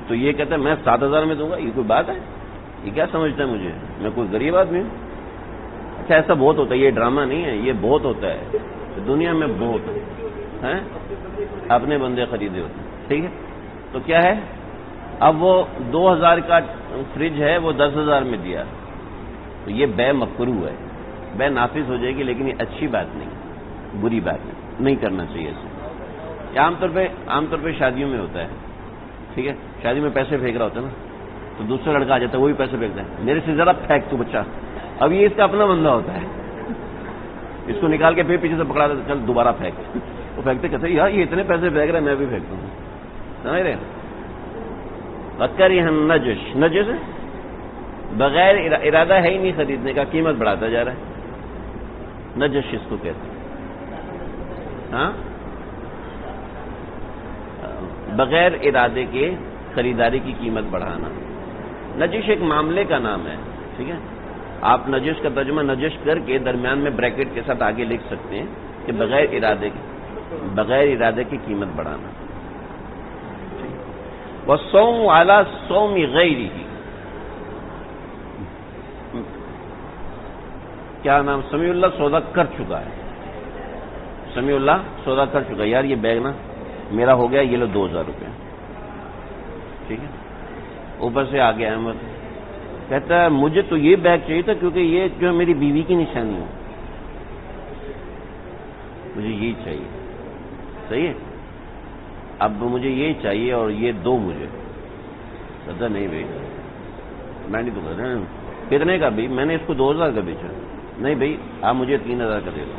تو یہ کہتا ہے میں 7000 میں دوں گا. یہ کوئی بات ہے؟ یہ کیا سمجھتا ہے مجھے؟ میں کوئی غریب آدمی ہوں؟ اچھا ایسا بہت ہوتا ہے، یہ ڈرامہ نہیں ہے، یہ بہت ہوتا ہے دنیا میں، بہت ہے. اپنے بندے خریدے ہوتے ہیں. ٹھیک ہے، تو کیا ہے، اب وہ 2000 کا فریج ہے وہ 10000 میں دیا. تو یہ بے مکروہ ہے، بے نافذ ہو جائے گی، لیکن یہ اچھی بات نہیں، بری بات نہیں کرنا چاہیے اسے. یہ عام طور پہ شادیوں میں ہوتا ہے. ٹھیک ہے، شادی میں پیسے پھینک رہا ہوتا ہے نا، تو دوسرا لڑکا آ جاتا ہے، وہ بھی پیسے پھینکتا ہے، میرے سے ذرا پھینک تو بچہ. اب یہ اس کا اپنا بندہ ہوتا ہے، اس کو نکال کے پھر پیچھے سے پکڑا دیتا، چل دوبارہ پھینک. وہ پھینکتے کہتے یار یہ اتنے پیسے پھینک رہے ہیں میں بھی پھینکتا ہوں. سمجھ رہے؟ وَكَرِهَ النَّجَشُ، نجش بغیر ارادہ ہے ہی نہیں خریدنے کا، قیمت بڑھاتا جا رہا ہے. نجش اس کو کہتے ہیں. ہاں، بغیر ارادے کے خریداری کی قیمت بڑھانا. نجش ایک معاملے کا نام ہے. ٹھیک ہے، آپ نجش کا ترجمہ نجش کر کے درمیان میں بریکٹ کے ساتھ آگے لکھ سکتے ہیں کہ بغیر ارادے کی قیمت بڑھانا. وَالصَّوْمُ عَلَى صَوْمِ غَيْرِهِ، کیا نام؟ سمیع اللہ سودا کر چکا ہے. سمیع اللہ سودا کر چکا ہے، یار یہ بیگ نا میرا ہو گیا، یہ لو 2000 روپے. ٹھیک ہے، اوپر سے آ گیا احمد، کہتا ہے مجھے تو یہ بیگ چاہیے تھا کیونکہ یہ جو ہے میری بیوی کی نشانی ہے، مجھے یہی چاہیے. صحیح ہے، اب مجھے یہی چاہیے اور یہ دو مجھے. کہتا نہیں بھائی میں نہیں دوں گا. کتنے کا بھی؟ میں نے اس کو 2000 کا بیچا. نہیں بھائی آپ مجھے 3000 کا دے دو.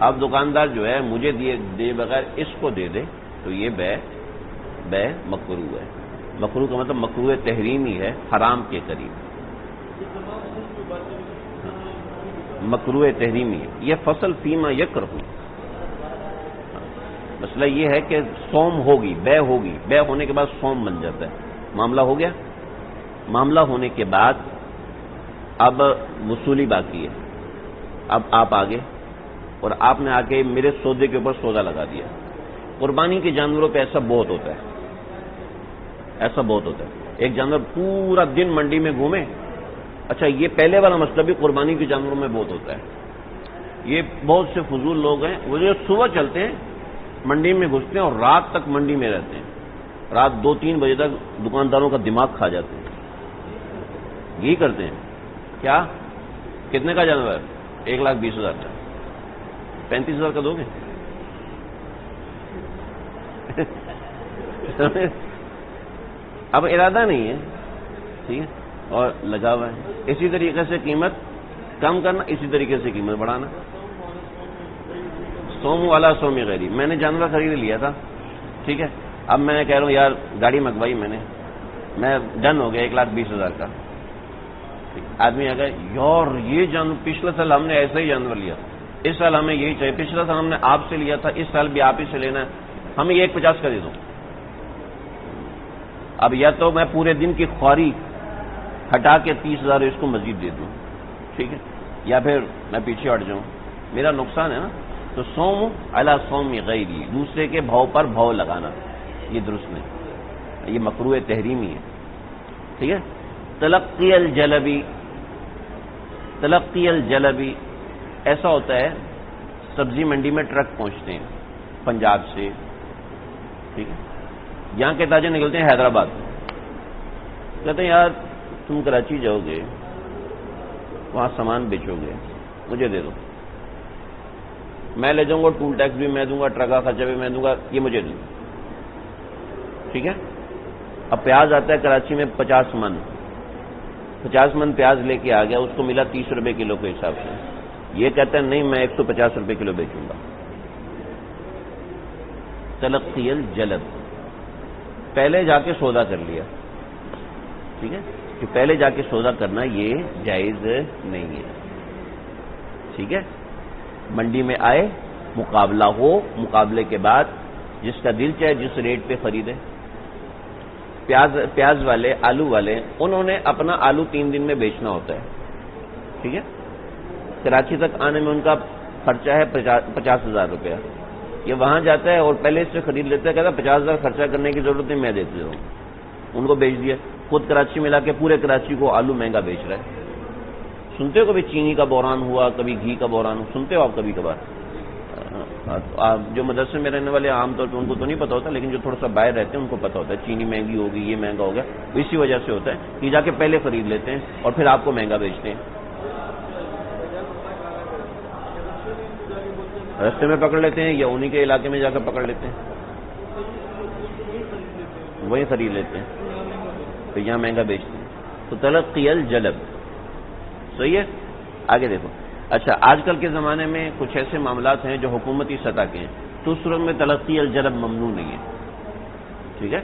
اب دکاندار جو ہے مجھے دے بغیر اس کو دے دے تو یہ بے مکروہ ہے. مکروہ کا مطلب مکروہ تحریمی ہے، حرام کے قریب. مکروہ تحریمی ہے. یہ فصل فیما یکرہ. مسئلہ یہ ہے کہ سوم ہوگی، بے ہوگی، بے ہونے کے بعد سوم بن جاتا ہے. معاملہ ہو گیا، معاملہ ہونے کے بعد اب وصولی باقی ہے. اب آپ آگے اور آپ نے آ کے میرے سودے کے اوپر سودا لگا دیا. قربانی کے جانوروں پہ ایسا بہت ہوتا ہے، ایسا بہت ہوتا ہے. ایک جانور پورا دن منڈی میں گھومے. اچھا یہ پہلے والا مسئلہ بھی قربانی کے جانوروں میں بہت ہوتا ہے. یہ بہت سے فضول لوگ ہیں، وہ جو صبح چلتے ہیں منڈی میں گھستے ہیں اور رات تک منڈی میں رہتے ہیں، رات 2-3 بجے تک دکانداروں کا دماغ کھا جاتے ہیں. یہی کرتے ہیں. کیا کتنے کا جانور ہے؟ 1,20,000 کا. 35,000 کا دو گے؟ اب ارادہ نہیں ہے. ٹھیک ہے، اور لگا ہوا ہے. اسی طریقے سے قیمت کم کرنا، اسی طریقے سے قیمت بڑھانا. سوم والا سومی غیری. میں نے جانور خرید لیا تھا، ٹھیک ہے، اب میں کہہ رہا ہوں یار گاڑی منگوائی میں ڈن ہو گیا 1,20,000 کا. آدمی آ گئے یار یہ جانور پچھلے سال ہم نے ایسا ہی جانور لیا، اس سال ہمیں یہی چاہیے، پچھلے سال ہم نے آپ سے لیا تھا، اس سال بھی آپ ہی سے لینا ہے، ہمیں 1,50 کا دے دو. اب یا تو میں پورے دن کی خواری ہٹا کے 30,000 اس کو مزید دے دوں، ٹھیک ہے، یا پھر میں پیچھے ہٹ جاؤں، میرا نقصان ہے نا. تو صوم علی صوم غیری، دوسرے کے بھاؤ پر بھاؤ لگانا، یہ درست نہیں، یہ مکروہ تحریمی ہے. ٹھیک ہے. تلقی الجلبی، تلقی الجلبی ایسا ہوتا ہے سبزی منڈی میں ٹرک پہنچتے ہیں پنجاب سے، ٹھیک ہے، یہاں کے تاجر نکلتے ہیں حیدرآباد، کہتے ہیں یار تم کراچی جاؤ گے وہاں سامان بیچو گے، مجھے دے دو، میں لے جاؤں گا، ٹول ٹیکس بھی میں دوں گا، ٹرک کا خرچہ بھی میں دوں گا، یہ مجھے دوں. ٹھیک ہے. اب پیاز آتا ہے کراچی میں 50 من پیاز لے کے آ گیا، اس کو ملا 30 روپے کلو کے حساب سے، یہ کہتا ہے نہیں میں 150 روپے کلو بیچوں گا. تلقی الجلب، پہلے جا کے سودا کر لیا. ٹھیک ہے، کہ پہلے جا کے سودا کرنا یہ جائز نہیں ہے. ٹھیک ہے. منڈی میں آئے، مقابلہ ہو، مقابلے کے بعد جس کا دل چاہے جس ریٹ پہ خریدے. پیاز والے، آلو والے، انہوں نے اپنا آلو 3 دن میں بیچنا ہوتا ہے. ٹھیک ہے. کراچی تک آنے میں ان کا خرچہ ہے 50,000 روپیہ. یہ وہاں جاتا ہے اور پہلے سے خرید لیتا ہے، کہتا ہے 50,000 خرچہ کرنے کی ضرورت نہیں، میں دیتے ہوں. ان کو بیچ دیا، خود کراچی میں لا کے پورے کراچی کو آلو مہنگا بیچ رہا ہے. سنتے ہو کبھی چینی کا بحران ہوا، کبھی گھی کا بحران، سنتے ہو آپ کبھی کبھار؟ جو مدرسے میں رہنے والے عام طور پہ ان کو تو نہیں پتا ہوتا، لیکن جو تھوڑا سا باہر رہتے ہیں ان کو پتا ہوتا ہے چینی مہنگی ہوگی، یہ مہنگا ہو گیا. اسی وجہ سے ہوتا ہے کہ جا کے پہلے خرید لیتے ہیں اور پھر آپ کو مہنگا بیچتے ہیں. رستے میں پکڑ لیتے ہیں یا انہی کے علاقے میں جا کر پکڑ لیتے ہیں، وہیں خرید لیتے ہیں، پھر یہاں مہنگا بیچتے ہیں. تو تلقی الجلب صحیح ہے. آگے دیکھو. اچھا، آج کل کے زمانے میں کچھ ایسے معاملات ہیں جو حکومتی سطح کے ہیں، تو اس صورت میں تلقی الجلب ممنوع نہیں ہے. ٹھیک ہے.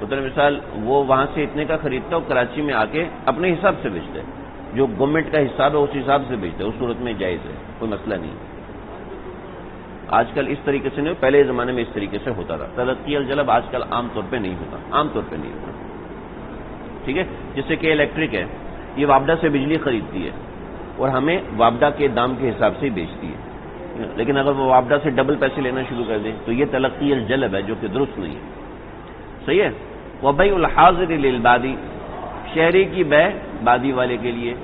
مثلا مثال وہ وہاں سے اتنے کا خریدتا ہے اور کراچی میں آ کے اپنے حساب سے بیچتا ہے، جو گورنمنٹ کا حساب ہے اس حساب سے بیچتا ہے، اس صورت میں جائز ہے، کوئی مسئلہ نہیں. آج کل اس طریقے سے نہیں، پہلے زمانے میں اس طریقے سے ہوتا تھا. تلقی الجلب آج کل عام طور پہ نہیں ہوتا، عام طور پہ نہیں ہوتا. ٹھیک ہے. جیسے کہ الیکٹرک ہے، یہ وابڈا سے بجلی خریدتی ہے اور ہمیں وابڈا کے دام کے حساب سے ہی بیچتی ہے، لیکن اگر وہ وابڈا سے ڈبل پیسے لینا شروع کر دیں تو یہ تلقی الجلب ہے، جو کہ درست نہیں ہے. صحیح ہے. وبیع الحاضر للبادی، شہری کی بے بادی والے کے لیے،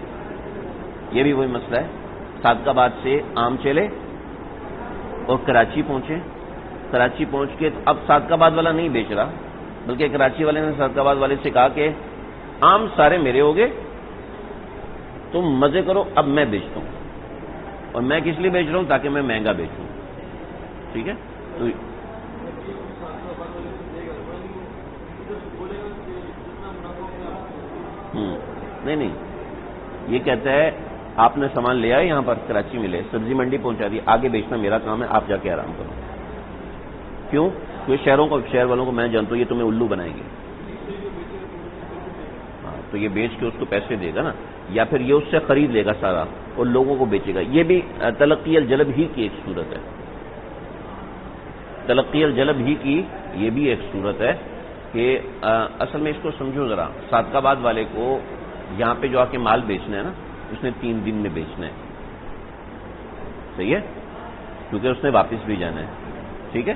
یہ بھی وہی مسئلہ ہے. صادقآباد سے آم چلے اور کراچی پہنچے، کراچی پہنچ کے اب صادقآباد والا نہیں بیچ رہا، بلکہ کراچی والے نے صادقآباد والے سے کہا کہ آم سارے میرے ہو گئے، تم مزے کرو، اب میں بیچتا ہوں. اور میں کس لیے بیچ رہا ہوں؟ تاکہ میں مہنگا بیچوں. ٹھیک ہے. تو نہیں، یہ کہتا ہے آپ نے سامان لے آئے، یہاں پر کراچی میں لے، سبزی منڈی پہنچا دی، آگے بیچنا میرا کام ہے، آپ جا کے آرام کرو. کیوں؟ کیونکہ شہر والوں کو میں جانتا ہوں یہ تمہیں الو بنائیں گے. تو یہ بیچ کے اس کو پیسے دے گا نا، یا پھر یہ اس سے خرید لے گا سارا اور لوگوں کو بیچے گا. یہ بھی تلقی الجلب ہی کی ایک صورت ہے. تلقی الجلب ہی کی یہ بھی ایک صورت ہے کہ اصل میں اس کو سمجھو ذرا. صادقآباد والے کو یہاں پہ جو آ کے مال بیچنا ہے نا، اس نے 3 دن میں بیچنا ہے. صحیح ہے. کیونکہ اس نے واپس بھی جانا ہے. ٹھیک ہے.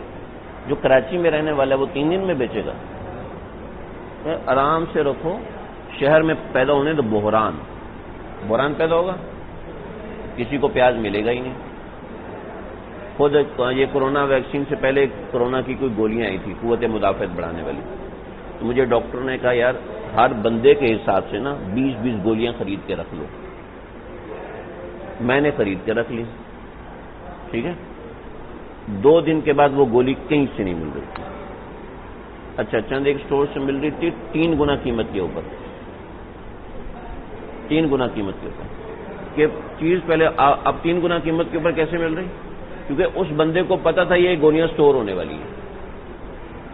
جو کراچی میں رہنے والا ہے وہ 3 دن میں بیچے گا. آرام سے رکھو. شہر میں پیدا ہونے تو بحران پیدا ہوگا، کسی کو پیاز ملے گا ہی نہیں. خود یہ کورونا ویکسین سے پہلے کورونا کی کوئی گولیاں آئی تھی قوت مدافعت بڑھانے والی، تو مجھے ڈاکٹر نے کہا یار ہر بندے کے حساب سے نا 20 گولیاں خرید کے رکھ لو. میں نے خرید کے رکھ لی. ٹھیک ہے. 2 دن کے بعد وہ گولی کہیں سے نہیں مل رہی تھی. اچھا، چند ایک سٹور سے مل رہی تھی 3 گنا قیمت کے اوپر، 3 گنا قیمت کے اوپر. کہ چیز پہلے اب 3 گنا قیمت کے اوپر کیسے مل رہی؟ کیونکہ اس بندے کو پتا تھا یہ گولیاں سٹور ہونے والی ہیں.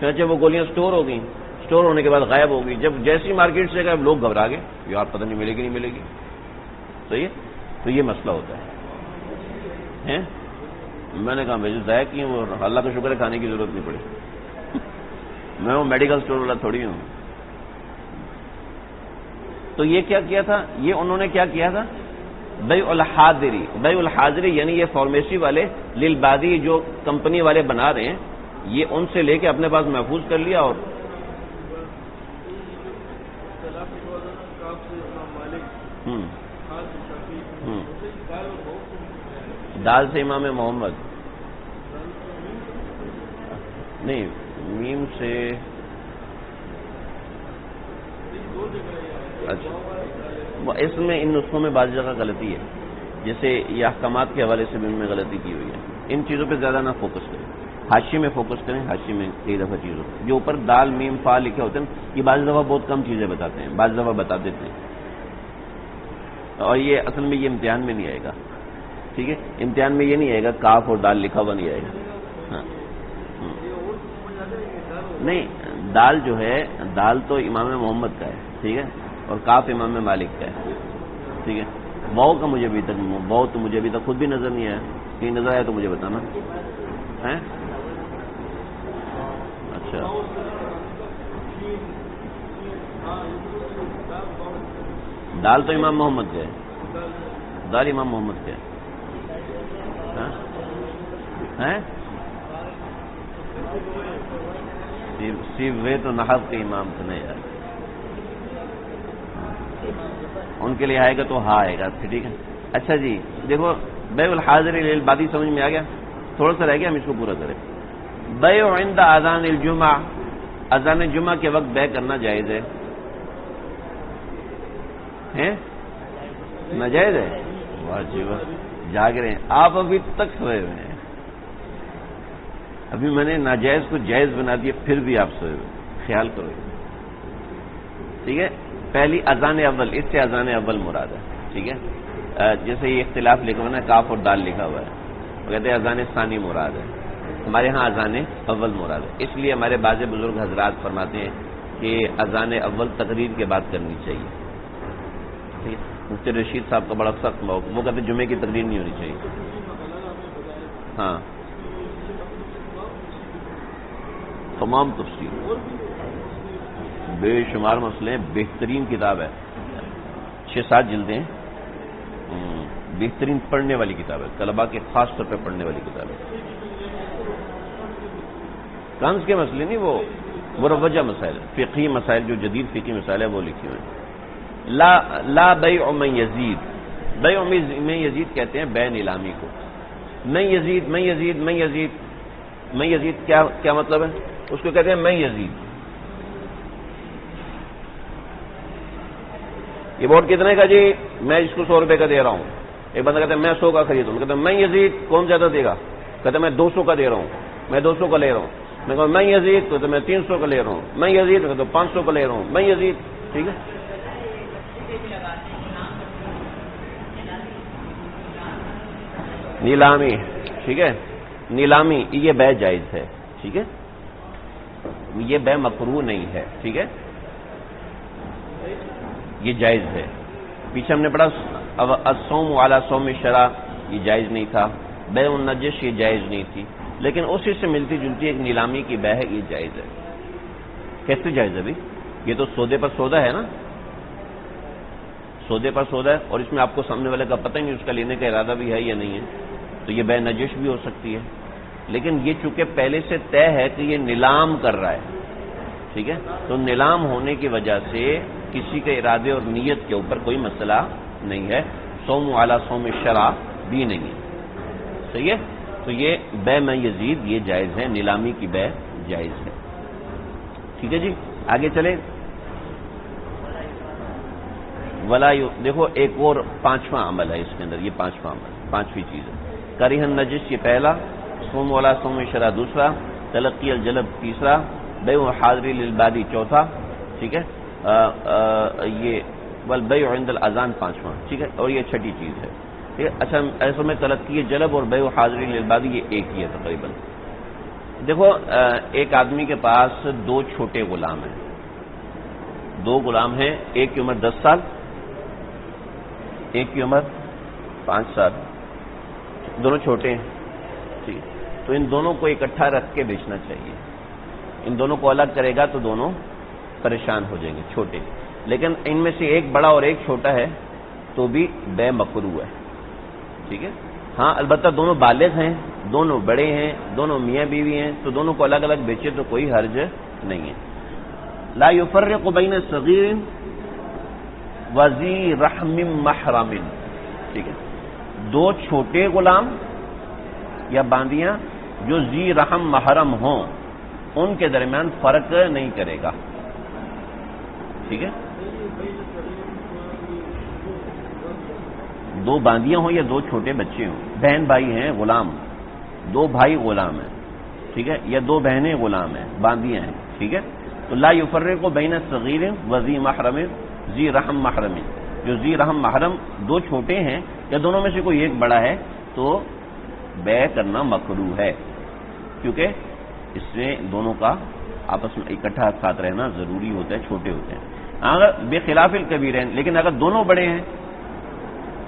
چنانچہ وہ گولیاں سٹور ہو گئیں، سٹور ہونے کے بعد غائب ہو گئی. جب جیسی مارکیٹ سے گئے لوگ گھبرا گئے، یار پتہ نہیں ملے گی نہیں ملے گی. صحیح ہے. تو یہ مسئلہ ہوتا ہے. میں نے کہا مجھے ضائع کی اور اللہ کا شکر ہے کھانے کی ضرورت نہیں پڑی. میں وہ میڈیکل سٹور والا تھوڑی ہوں. تو یہ کیا کیا تھا؟ یہ انہوں نے کیا کیا تھا؟ بیع الحاضری، بیع الحاضری یعنی یہ فارمیسی والے للبادی جو کمپنی والے بنا رہے ہیں، یہ ان سے لے کے اپنے پاس محفوظ کر لیا. اور دال سے امام محمد نہیں، میم سے اچھا، اس میں ان نسخوں میں بعض جگہ غلطی ہے، جیسے یہ احکامات کے حوالے سے بھی ان میں غلطی کی ہوئی ہے. ان چیزوں پہ زیادہ نہ فوکس کریں، حاشی میں فوکس کریں. حاشی میں کئی دفعہ چیزوں جو اوپر دال میم فا لکھے ہوتے ہیں یہ بعض دفعہ بہت کم چیزیں بتاتے ہیں، بعض دفعہ بتا دیتے ہیں. اور یہ اصل میں یہ امتحان میں نہیں آئے گا، ٹھیک ہے؟ امتحان میں یہ نہیں آئے گا کاف اور دال لکھا ہوا نہیں آئے گا. ہاں نہیں، دال جو ہے، دال تو امام محمد کا ہے، ٹھیک ہے، اور کاف امام مالک کا ہے، ٹھیک ہے. واؤ کا مجھے ابھی تک، واؤ تو مجھے ابھی تک خود بھی نظر نہیں آیا. کہیں نظر آیا تو مجھے بتانا ہے. اچھا دال تو امام محمد کا ہے، دال امام محمد کا ہے. سیوے تو نحف کے امام تو نہیں یار، ان کے لیے آئے گا تو ہاں آئے گا، ٹھیک ہے. اچھا جی دیکھو، بیع الحاضر للبادی سمجھ میں آ گیا؟ تھوڑا سا رہ گیا، ہم اس کو پورا کریں. بیع عند اذان الجمعہ، اذان جمعہ کے وقت بیع کرنا جائز ہے؟ ناجائز ہے؟ واہ جی واہ، جاگ رہے ہیں آپ، ابھی تک سوئے ہوئے ہیں. ابھی میں نے ناجائز کو جائز بنا دیا، پھر بھی آپ سوئے ہوئے. خیال کرو، ٹھیک ہے. پہلی اذان اول، اس سے اذان اول مراد ہے، ٹھیک ہے. جیسے یہ اختلاف لکھا ہوا ہے نا، کاف اور دال لکھا ہوا ہے، وہ کہتے ہیں اذان ثانی مراد ہے. ہمارے ہاں اذان اول مراد ہے. اس لیے ہمارے بعض بزرگ حضرات فرماتے ہیں کہ اذان اول تقریر کے بعد کرنی چاہیے. مفتی رشید صاحب کا بڑا سخت موقع، وہ کہتے ہیں جمعے کی تقریر نہیں ہونی چاہیے. ہاں تمام تفصیل، بے شمار مسئلے، بہترین کتاب ہے، 6-7 جلدیں، بہترین پڑھنے والی کتاب ہے، طلباء کے خاص طور پہ پڑھنے والی کتاب ہے. کنز کے مسئلے نہیں، وہ مروجہ مسائل، فقہی مسائل، جو جدید فقہی مسائل ہے وہ لکھی ہوئے ہیں. لا بیع من یزید، بیع من یزید کہتے ہیں بیع نیلامی کو. من یزید، من یزید، من یزید، من یزید کیا مطلب ہے؟ اس کو کہتے ہیں من یزید. یہ بورڈ کتنے کا جی؟ میں اس کو 100 روپے کا دے رہا ہوں. ایک بندہ کہتا ہے میں 100 کا خریدوں، کہتا ہے من یزید، کون زیادہ دے گا؟ کہتا ہے میں 200 کا دے رہا ہوں، میں 200 کا لے رہا ہوں. میں کہوں من یزید، تو میں 300 کا لے رہا ہوں. من یزید، تو 500 کا لے رہا ہوں. من یزید، ٹھیک ہے. نیلامی، ٹھیک ہے، نیلامی یہ بیع جائز ہے، ٹھیک ہے، یہ بیع مکروہ نہیں ہے، ٹھیک ہے، یہ جائز ہے. پیچھے ہم نے پڑھا الصوم علی صوم الشرع، یہ جائز نہیں تھا. بیع النجش یہ جائز نہیں تھی، لیکن اسی سے ملتی جلتی ایک نیلامی کی بیع ہے، یہ جائز ہے. کیسے جائز ہے بھی؟ یہ تو سودے پر سودا ہے نا، سودے پر سودا ہے، اور اس میں آپ کو سامنے والے کا پتہ ہی نہیں اس کا لینے کا ارادہ بھی ہے یا نہیں ہے، تو یہ بیع نجش بھی ہو سکتی ہے. لیکن یہ چونکہ پہلے سے طے ہے کہ یہ نیلام کر رہا ہے، ٹھیک ہے، تو نیلام ہونے کی وجہ سے کسی کے ارادے اور نیت کے اوپر کوئی مسئلہ نہیں ہے. صوم علی صوم الشرع بھی نہیں ہے، صحیح ہے. تو یہ بیع من یزید یہ جائز ہے، نیلامی کی بیع جائز ہے، ٹھیک ہے جی. آگے چلیں. دیکھو ایک اور 5واں عمل ہے اس کے اندر، یہ 5واں عمل، 5ویں چیز ہے. کریہ النجش یہ پہلا، صوم علی صوم الشرع دوسرا، تلقی الجلب تیسرا، بیع حاضری للبادی چوتھا، ٹھیک ہے. یہ والبیع عند الاذان 5واں، ٹھیک ہے، اور یہ 6ٹھی چیز ہے. ٹھیک ہے. اچھا ایسے میں تلقی جلب اور بیع حاضری للبادی یہ ایک ہی ہے تقریباً. دیکھو ایک آدمی کے پاس 2 چھوٹے غلام ہیں، 2 غلام ہیں، ایک کی عمر 10 سال، ایک کی عمر 5 سال، دونوں چھوٹے ہیں، ٹھیک. تو ان دونوں کو اکٹھا رکھ کے بیچنا چاہیے. ان دونوں کو الگ کرے گا تو دونوں پریشان ہو جائیں گے چھوٹے. لیکن ان میں سے ایک بڑا اور ایک چھوٹا ہے تو بھی بے مکروہ ہے. ٹھیک ہے. ہاں البتہ دونوں بالغ ہیں، دونوں بڑے ہیں، دونوں میاں بیوی ہیں، تو دونوں کو الگ الگ بیچے تو کوئی حرج نہیں ہے. لا یفرق بین صغیر وذی رحم محرم. ٹھیک ہے. دو چھوٹے غلام یا باندیاں جو ذی رحم محرم ہوں ان کے درمیان فرق نہیں کرے گا. ٹھیک ہے. دو باندیاں ہوں یا دو چھوٹے بچے ہوں، بہن بھائی ہیں غلام، دو بھائی غلام ہیں. ٹھیک ہے. یا دو بہنیں غلام ہیں، باندیاں ہیں. ٹھیک ہے. تو لا یفرق بین صغیر و ذی محرم، ذی رحم محرم، جو ذی رحم محرم دو چھوٹے ہیں یا دونوں میں سے کوئی ایک بڑا ہے تو بیع کرنا مکروہ ہے، کیونکہ اس میں دونوں کا آپس میں اکٹھا ساتھ رہنا ضروری ہوتا ہے، چھوٹے ہوتے ہیں. اگر بے خلاف الکبیرین، لیکن اگر دونوں بڑے ہیں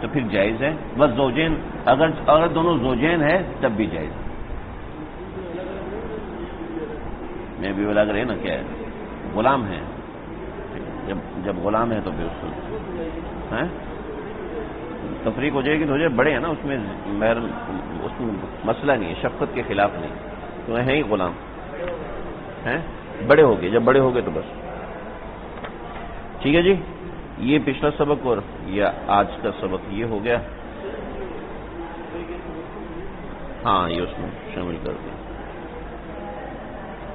تو پھر جائز ہے. بس زوجین، اگر دونوں زوجین ہیں تب بھی جائز ہے. میں بھی لگ رہے نا کیا ہے، غلام ہیں. جب غلام ہے تو پھر اس تفریق ہو جائے گی تو ہو جائے. بڑے ہیں نا اس میں مسئلہ نہیں ہے، شفقت کے خلاف نہیں، تو ہیں ہی غلام ہیں. بڑے ہو گئے، جب بڑے ہو گئے تو بس. ٹھیک ہے جی. یہ پچھلا سبق اور یہ آج کا سبق یہ ہو گیا. ہاں یہ اس میں شامل کر دیں.